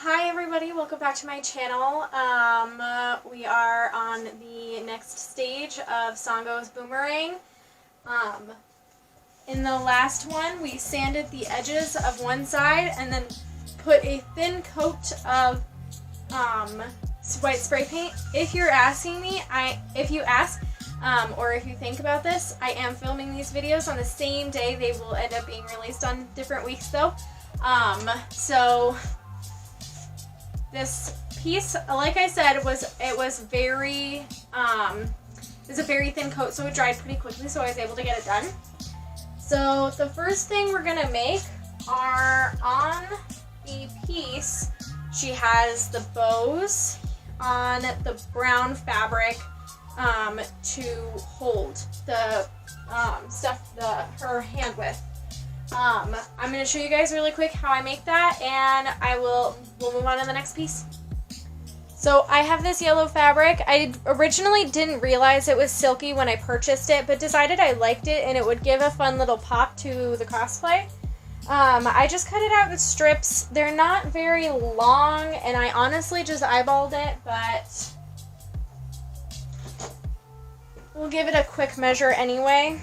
Hi everybody, welcome back to my channel. We are on the next stage of Sango's Boomerang. In the last one, we sanded the edges of one side and then put a thin coat of white spray paint. If you're asking me, if you think about this, I am filming these videos on the same day. They will end up being released on different weeks though. So this piece, like I said, was a very thin coat, so it dried pretty quickly, so I was able to get it done. So the first thing we're gonna make are on the piece. She has the bows on the brown fabric to hold the her hand with. I'm going to show you guys really quick how I make that, and we'll move on to the next piece. So I have this yellow fabric. I originally didn't realize it was silky when I purchased it, but decided I liked it and it would give a fun little pop to the cosplay. I just cut it out in strips. They're not very long, and I honestly just eyeballed it, but we'll give it a quick measure anyway.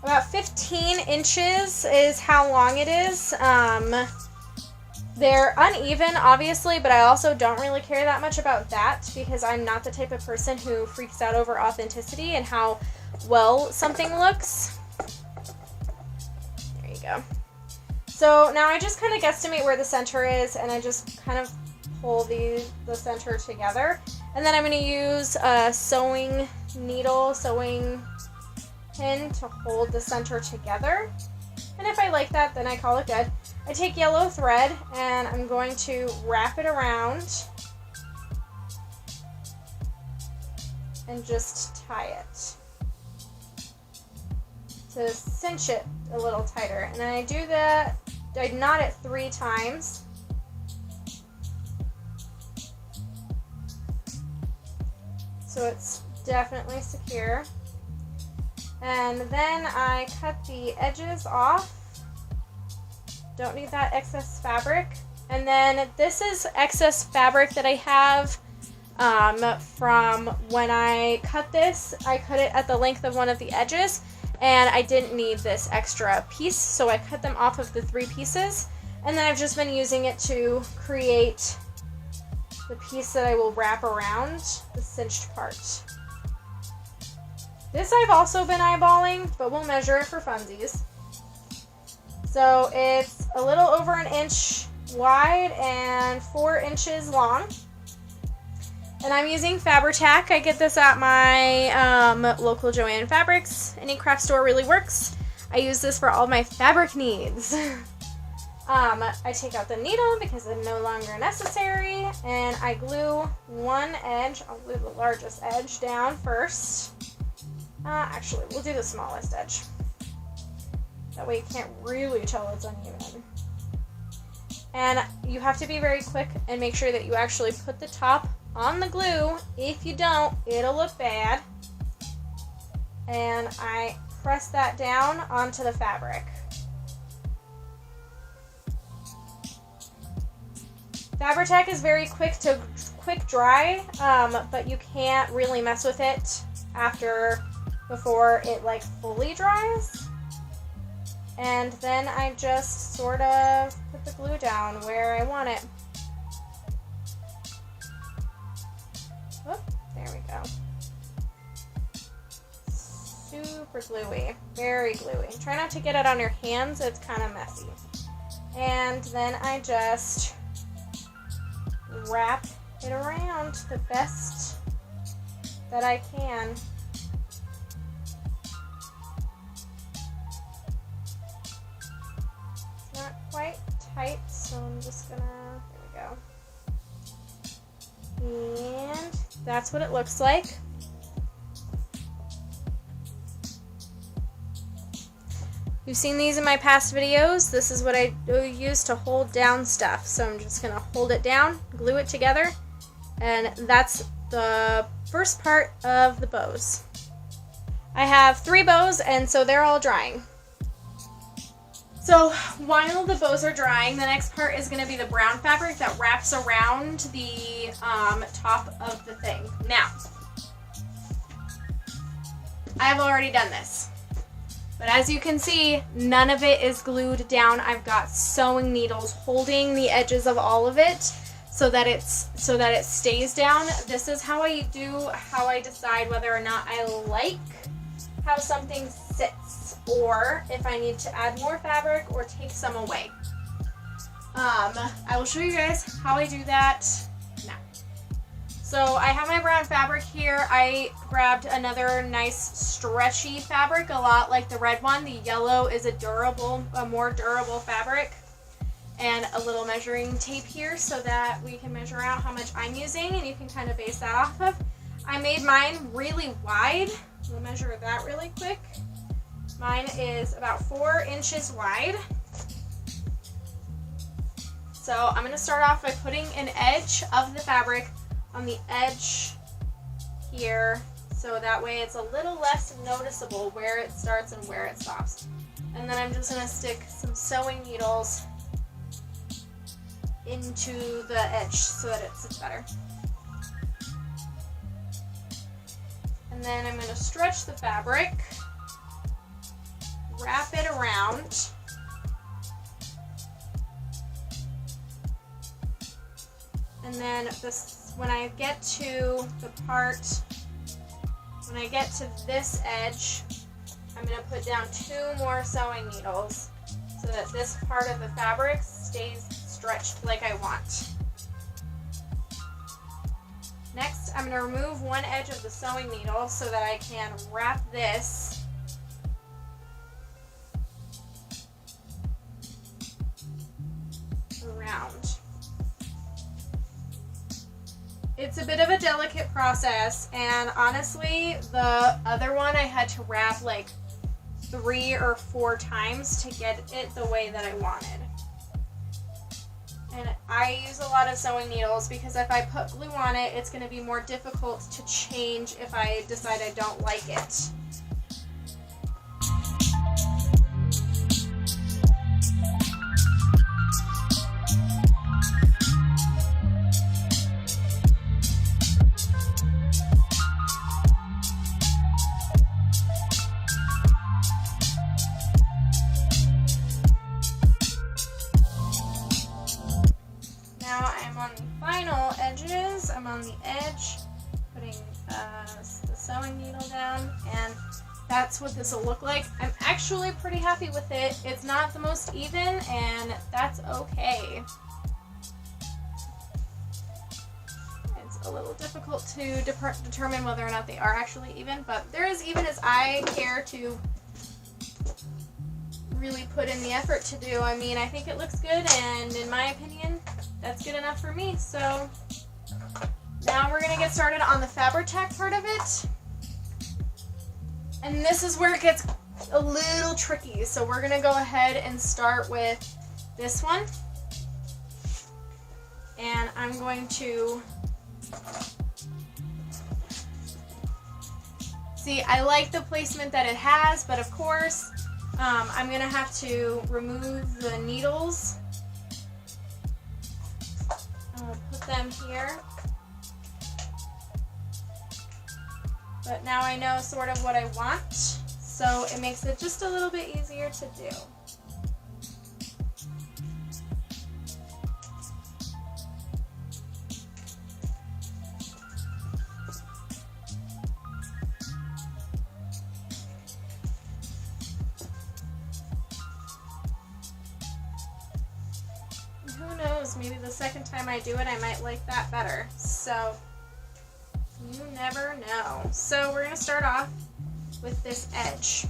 About 15 inches is how long it is. They're uneven, obviously, but I also don't really care that much about that because I'm not the type of person who freaks out over authenticity and how well something looks. There you go. So now I just kind of guesstimate where the center is, and I just kind of pull the center together. And then I'm going to use a sewing pin to hold the center together. And if I like that, then I call it good. I take yellow thread and I'm going to wrap it around and just tie it to cinch it a little tighter. And then I do that, I knot it 3 times. So it's definitely secure. And then I cut the edges off. Don't need that excess fabric. And then this is excess fabric that I have from when I cut this. I cut it at the length of one of the edges, and I didn't need this extra piece, so I cut them off of the 3 pieces. And then I've just been using it to create the piece that I will wrap around the cinched part. This I've also been eyeballing, but we'll measure it for funsies. So it's a little over 1 inch wide and 4 inches long. And I'm using Fabri-Tac. I get this at my local Joann Fabrics. Any craft store really works. I use this for all my fabric needs. I take out the needle because it's no longer necessary, and I glue one edge. I'll glue the largest edge down first. Actually, we'll do the smallest edge. That way you can't really tell it's uneven. And you have to be very quick and make sure that you actually put the top on the glue. If you don't, it'll look bad. And I press that down onto the fabric. Fabri-Tac is very quick dry, but you can't really mess with it before it like fully dries. And then I just sort of put the glue down where I want it. Whoop, there we go. Super gluey, very gluey. Try not to get it on your hands, it's kind of messy. And then I just wrap it around the best that I can. Not quite tight, so I'm just gonna, there we go. And that's what it looks like. You've seen these in my past videos. This is what I use to hold down stuff. So I'm just gonna hold it down, glue it together, and that's the first part of the bows. I have 3 bows, and so they're all drying. So while the bows are drying, the next part is going to be the brown fabric that wraps around the top of the thing. Now, I've already done this, but as you can see, none of it is glued down. I've got sewing needles holding the edges of all of it so that it stays down. This is how I decide whether or not I like how something sits, or if I need to add more fabric or take some away. I will show you guys how I do that now. So I have my brown fabric here. I grabbed another nice stretchy fabric, a lot like the red one. The yellow is a more durable fabric. And a little measuring tape here so that we can measure out how much I'm using, and you can kind of base that off of. I made mine really wide. We'll measure that really quick. Mine is about 4 inches wide. So I'm going to start off by putting an edge of the fabric on the edge here, so that way it's a little less noticeable where it starts and where it stops. And then I'm just going to stick some sewing needles into the edge so that it sits better. And then I'm going to stretch the fabric, wrap it around, and then when I get to this edge, I'm going to put down 2 more sewing needles so that this part of the fabric stays stretched like I want. Next, I'm going to remove one edge of the sewing needle so that I can wrap this around. It's a bit of a delicate process, and honestly, the other one I had to wrap like 3 or 4 times to get it the way that I wanted. And I use a lot of sewing needles because if I put glue on it, it's going to be more difficult to change if I decide I don't like it. I'm on the edge, putting the sewing needle down, and that's what this will look like. I'm actually pretty happy with it. It's not the most even, and that's okay. It's a little difficult to determine whether or not they are actually even, but they're as even as I care to really put in the effort to do. I mean, I think it looks good, and in my opinion, that's good enough for me. So now we're going to get started on the fabric tack part of it. And this is where it gets a little tricky. So we're going to go ahead and start with this one. And I'm going to... See, I like the placement that it has, but of course, I'm going to have to remove the needles. I'll put them here. But now I know sort of what I want, so it makes it just a little bit easier to do. Who knows, maybe the second time I do it, I might like that better. So you never know. So we're going to start off with this edge.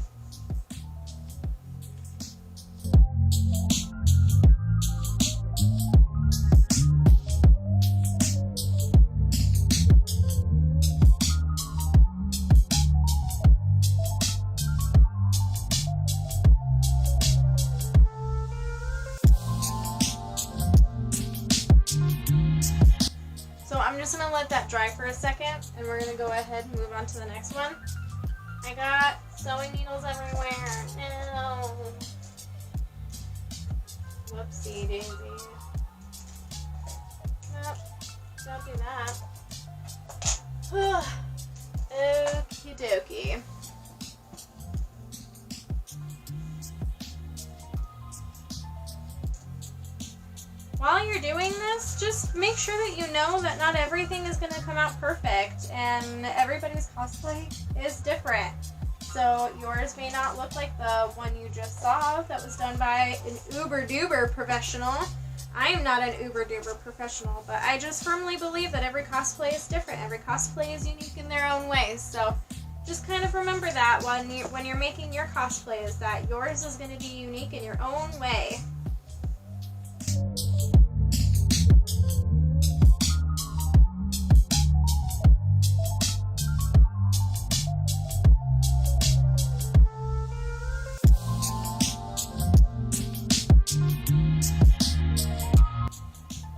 I'm just going to let that dry for a second, and we're going to go ahead and move on to the next one. I got sewing needles everywhere. No. Whoopsie daisy. Nope, don't do that. Okie dokie. While you're doing this, just make sure that you know that not everything is going to come out perfect, and everybody's cosplay is different. So yours may not look like the one you just saw that was done by an uber-duber professional. I am not an uber-duber professional, but I just firmly believe that every cosplay is different. Every cosplay is unique in their own ways. So just kind of remember that when you're making your cosplays, that yours is going to be unique in your own way.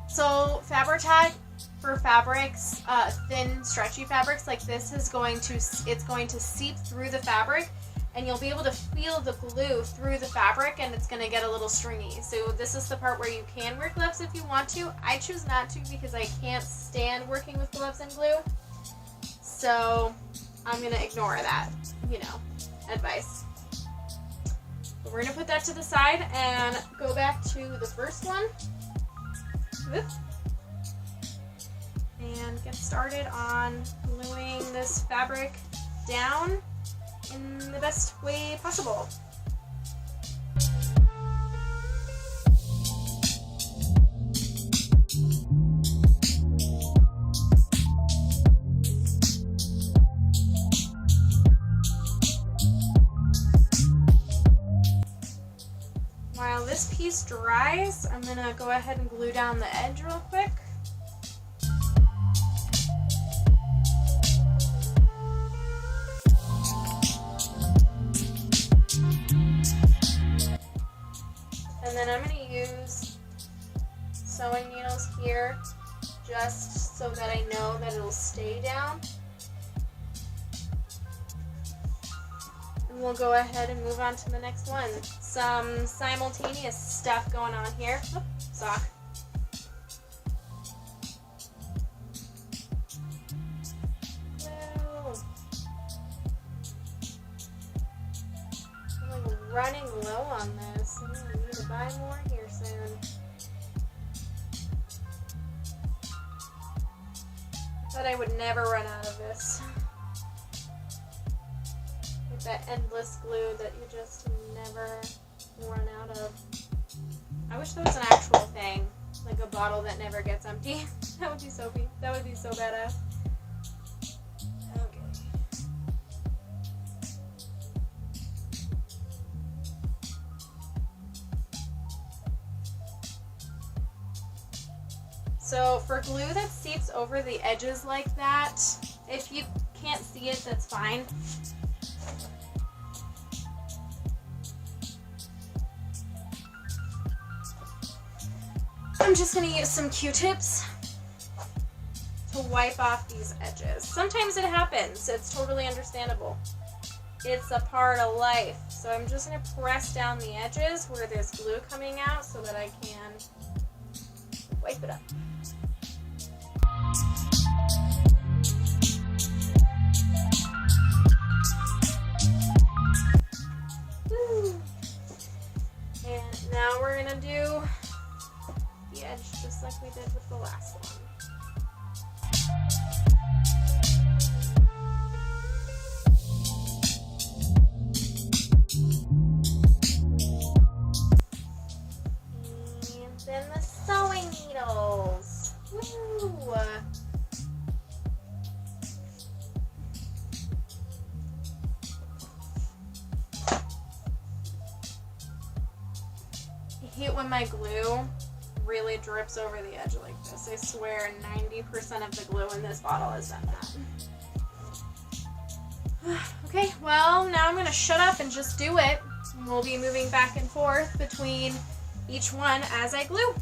So Fabri-Tac for fabrics, thin stretchy fabrics like this it's going to seep through the fabric, and you'll be able to feel the glue through the fabric, and it's going to get a little stringy. So this is the part where you can wear gloves if you want to. I choose not to because I can't stand working with gloves and glue. So I'm going to ignore that, advice. But we're going to put that to the side and go back to the first one. And get started on gluing this fabric down in the best way possible. While this piece dries, I'm going to go ahead and glue down the edge real quick. And then I'm going to use sewing needles here just so that I know that it'll stay down. And we'll go ahead and move on to the next one. Some simultaneous stuff going on here. Oop, sock. No. I'm like running low on this. I'm gonna need to buy more here soon. Thought I would never run out of this. That endless glue that you just never run out of. I wish there was an actual thing, like a bottle that never gets empty. That would be so badass. Okay. So for glue that seeps over the edges like that, if you can't see it, that's fine. I'm just going to use some Q-tips to wipe off these edges. Sometimes it happens. It's totally understandable. It's a part of life. So I'm just going to press down the edges where there's glue coming out so that I can wipe it up. Woo. And now we're going to do the edge just like we did with the last one. And then the sewing needles. Woo! I hate when my glue really drips over the edge like this. I swear 90% of the glue in this bottle has done that. Okay, well, now I'm going to shut up and just do it. We'll be moving back and forth between each one as I glue.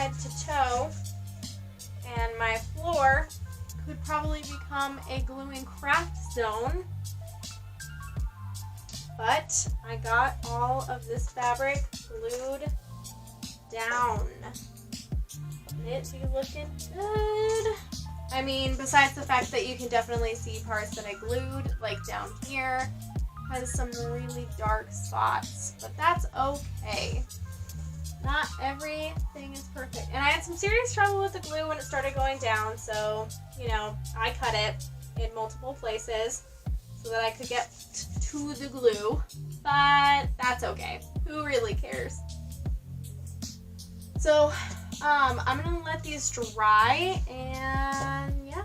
head to toe, and my floor could probably become a glue and craft zone. But I got all of this fabric glued down. And it be looking good. I mean, besides the fact that you can definitely see parts that I glued, like down here, has some really dark spots, but that's okay. Not everything is perfect. And I had some serious trouble with the glue when it started going down, so, you know, I cut it in multiple places so that I could get to the glue, but that's okay. Who really cares? So, I'm gonna let these dry, and yeah.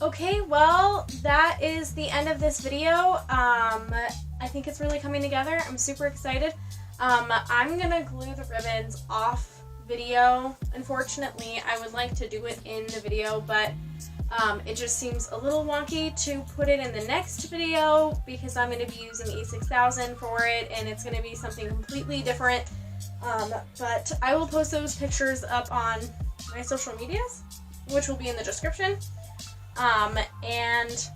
Okay, well, that is the end of this video. I think it's really coming together. I'm super excited. I'm gonna glue the ribbons off video. Unfortunately, I would like to do it in the video, but it just seems a little wonky to put it in the next video because I'm going to be using E6000 for it, and it's going to be something completely different. But I will post those pictures up on my social medias, which will be in the description. And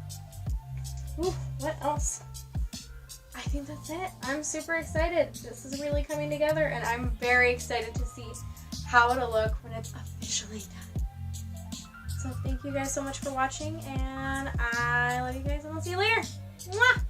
what else? I think that's it. I'm super excited. This is really coming together, and I'm very excited to see how it'll look when it's officially done. So thank you guys so much for watching, and I love you guys, and I'll see you later. Mwah!